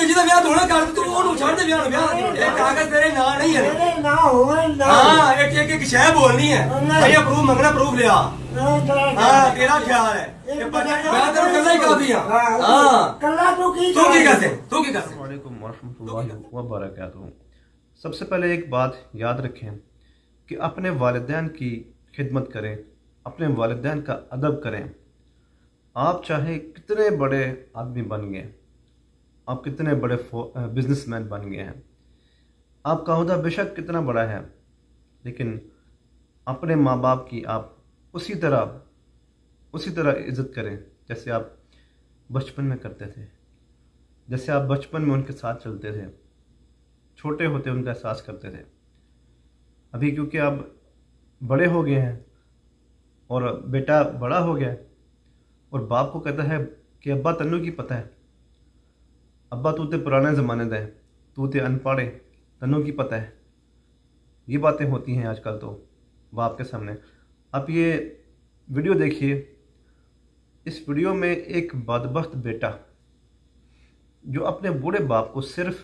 ਜਿਹਦਾ ਵਿਆਹ ਹੋਣਾ ਕਰ ਤੂੰ ਉਹਨੂੰ ਛੱਡ ਦੇ ਵਿਆਹ ਇਹ ਕਾਗਜ਼ ਤੇਰੇ ਨਾਂ ਨਹੀਂ ਹੈ ਮੇਰੇ ਨਾ ਹੋਣ ਨਾ ਹਾਂ ਇੱਕ ਸ਼ੈ ਬੋਲਣੀ ਹੈ ਭਾਈ ਪ੍ਰੂਫ ਮੰਗਣਾ ਪ੍ਰੂਫ ਲਿਆ ਹਾਂ ਤੇਰਾ ਖਿਆਲ ਹੈ ਮੈਂ ਤੈਨੂੰ ਕੱਲਾ ਹੀ ਕਾਫੀ ਹਾਂ ਕੱਲਾ तू की कैसे अस्सलाम वालेकुम वरहमतुल्लाहि वबरकातुहू। सबसे पहले एक बात याद रखें कि अपने वालिदैन की खिदमत करें, अपने वालिदैन का अदब करें। आप चाहे कितने बड़े आदमी बन गए, आप कितने बड़े बिजनेसमैन बन गए हैं, आपका ओहदा बेशक कितना बड़ा है, लेकिन अपने माँ बाप की आप उसी तरह इज़्ज़त करें जैसे आप बचपन में करते थे, जैसे आप बचपन में उनके साथ चलते थे, छोटे होते उनका एहसास करते थे। अभी क्योंकि आप बड़े हो गए हैं और बेटा बड़ा हो गया और बाप को कहता है कि अब्बा तन्नू की पता है, अब्बा तू ते पुराने ज़माने का है, तू ते अनपढ़ है, तन्नू की पता है। ये बातें होती हैं आजकल तो बाप के सामने। आप ये वीडियो देखिए, इस वीडियो में एक बदबख्त बेटा जो अपने बूढ़े बाप को सिर्फ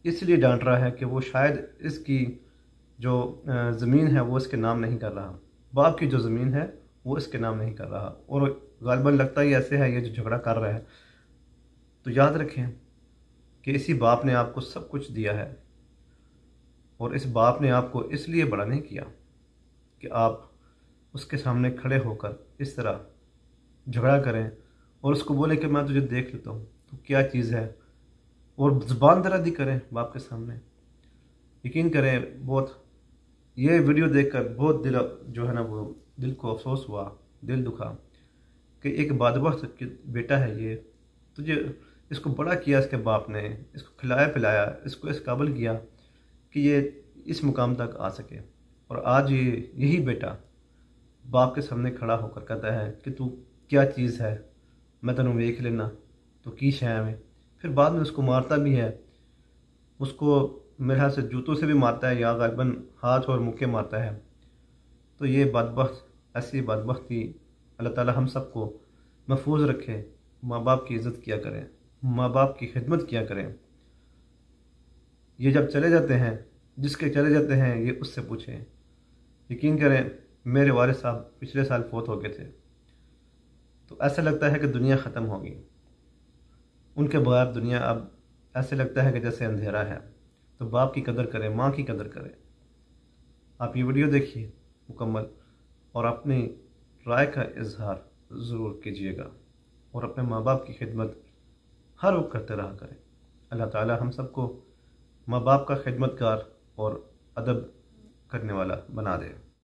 इसलिए डांट रहा है कि वो शायद इसकी जो ज़मीन है वो इसके नाम नहीं कर रहा, बाप की जो ज़मीन है वो इसके नाम नहीं कर रहा, और गालिबन लगता ही ऐसे है ये जो झगड़ा कर रहा है। तो याद रखें कि इसी बाप ने आपको सब कुछ दिया है, और इस बाप ने आपको इसलिए बड़ा नहीं किया कि आप उसके सामने खड़े होकर इस तरह झगड़ा करें और उसको बोले कि मैं तुझे देख लेता हूँ, तो क्या चीज़ है, और ज़ुबान दराज़ी करें बाप के सामने। यकीन करें बहुत ये वीडियो देखकर बहुत दिल जो है ना वो दिल को अफसोस हुआ, दिल दुखा कि एक बदबख्त बेटा है ये, तुझे इसको बड़ा किया इसके बाप ने, इसको खिलाया पिलाया, इसको इस काबिल किया कि ये इस मुकाम तक आ सके, और आज ये यही बेटा बाप के सामने खड़ा होकर कहता है कि तू क्या चीज़ है, मैं तेनों वेख लेना, तो की शय में। फिर बाद में उसको मारता भी है, उसको मेरे हाथ से जूतों से भी मारता है या गालिबन हाथ और मुक्के मारता है। तो ये बदबख्त, ऐसी बदबख्ती अल्लाह ताला हम सबको महफूज रखे। माँ बाप की इज़्ज़त किया करें, माँ बाप की खिदमत किया करें। ये जब चले जाते हैं, जिसके चले जाते हैं ये उससे पूछें। यकीन करें मेरे वालिद साहब पिछले साल फौत हो गए थे, तो ऐसा लगता है कि दुनिया ख़त्म होगी, उनके बगैर दुनिया अब ऐसे लगता है कि जैसे अंधेरा है। तो बाप की कदर करें, माँ की कदर करें। आप ये वीडियो देखिए मुकम्मल और अपनी राय का इजहार ज़रूर कीजिएगा, और अपने माँ बाप की खिदमत हर वक्त करते रहा करें। अल्लाह ताला हम सबको माँ बाप का खिदमतगार और अदब करने वाला बना दे।